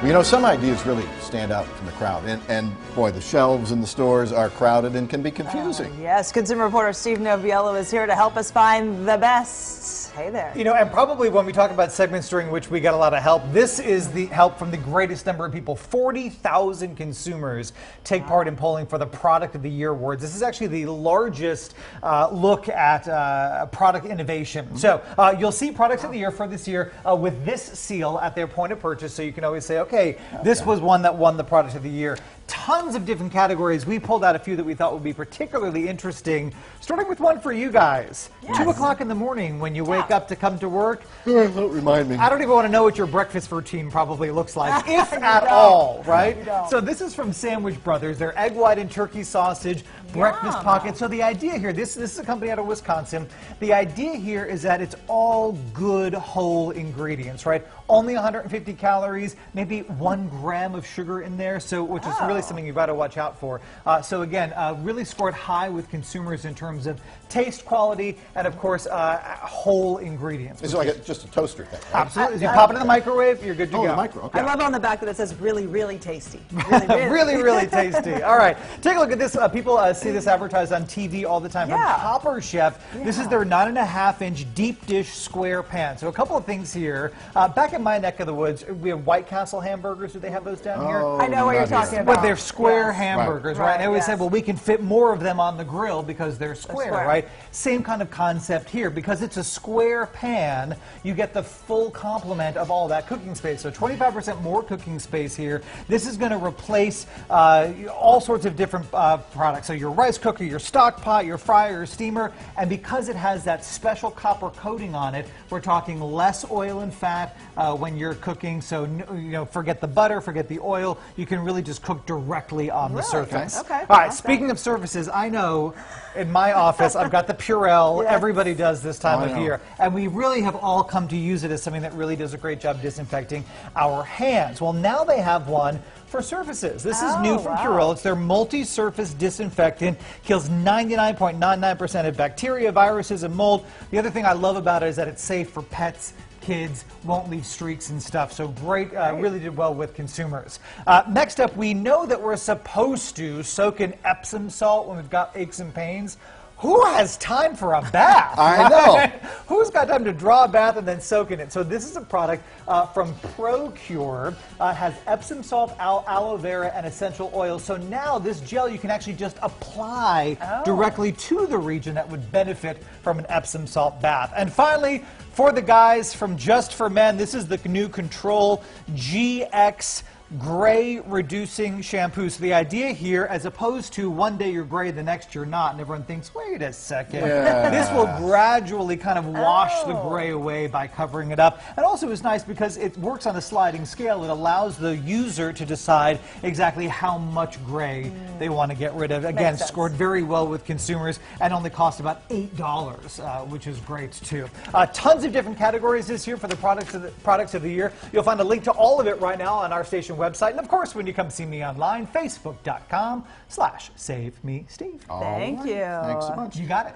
You know, some ideas really stand out from the crowd, and boy, the shelves in the stores are crowded and can be confusing. Yes, consumer reporter Steve Noviello is here to help us find the best. Hey there. You know, and probably when we talk about segments during which we got a lot of help, this is the help from the greatest number of people. 40,000 consumers take part in polling for the Product of the Year awards. This is actually the largest look at product innovation. So you'll see Products of the Year for this year with this seal at their point of purchase, so you can always say, okay, this was one that won the Product of the Year. Tons of different categories. We pulled out a few that we thought would be particularly interesting, starting with one for you guys. Yes. 2 o'clock in the morning when you wake up to come to work. Don't remind me. I don't even want to know what your breakfast routine probably looks like, if at all, right? So this is from Sandwich Brothers. Their egg white and turkey sausage breakfast pocket. So the idea here, this is a company out of Wisconsin. The idea here is that it's all good whole ingredients, right? Only 150 calories, maybe 1 gram of sugar in there, so which is really something you've got to watch out for. So again, really scored high with consumers in terms of taste, quality, and of course, whole ingredients. It's like just a toaster thing, right? Absolutely. You pop it in the microwave, you're good to go. The micro, okay. I love on the back that it says really, really tasty. Really tasty. All right, take a look at this. People see this advertised on TV all the time from Hopper Chef. This is their 9.5-inch deep dish square pan. So a couple of things here. Back in my neck of the woods, we have White Castle hamburgers. Do they have those down here? I know what you're talking about. But they're square hamburgers, right? And I always say, well, we can fit more of them on the grill because they're square, right? Same kind of concept here. Because it's a square pan, you get the full complement of all that cooking space. So 25% more cooking space here. This is going to replace all sorts of different products. So your rice cooker, your stock pot, your fryer, your steamer. And because it has that special copper coating on it, we're talking less oil and fat when you're cooking. So, you know, forget the butter, forget the oil. You can really just cook directly on the surface. Okay. All right, speaking of surfaces, I know in my office I've got the Purell. Everybody does this time of year. And we really have all come to use it as something that really does a great job disinfecting our hands. Well, now they have one for surfaces. This is new from Purell. It's their multi-surface disinfectant. Kills 99.99% of bacteria, viruses, and mold. The other thing I love about it is that it's safe for pets, kids, won't leave streaks and stuff. So great, really did well with consumers. Next up, we know that we're supposed to soak in Epsom salt when we've got aches and pains. Who has time for a bath? I know. Who's got time to draw a bath and then soak in it? So this is a product from ProCure. Has Epsom salt, aloe vera, and essential oils. So now this gel you can actually just apply directly to the region that would benefit from an Epsom salt bath. And finally, for the guys from Just for Men, this is the new Control GX gray reducing shampoo. So the idea here, as opposed to one day you're gray, the next you're not, and everyone thinks, wait a second. This will gradually kind of wash the gray away by covering it up. And also it's nice because it works on a sliding scale. It allows the user to decide exactly how much gray they want to get rid of. Again, scored very well with consumers and only cost about $8, which is great too. Tons of different categories this year for the products of the year. You'll find a link to all of it right now on our station website, and of course when you come see me online, facebook.com/SaveMeSteve. Thank you. Thanks so much. You got it.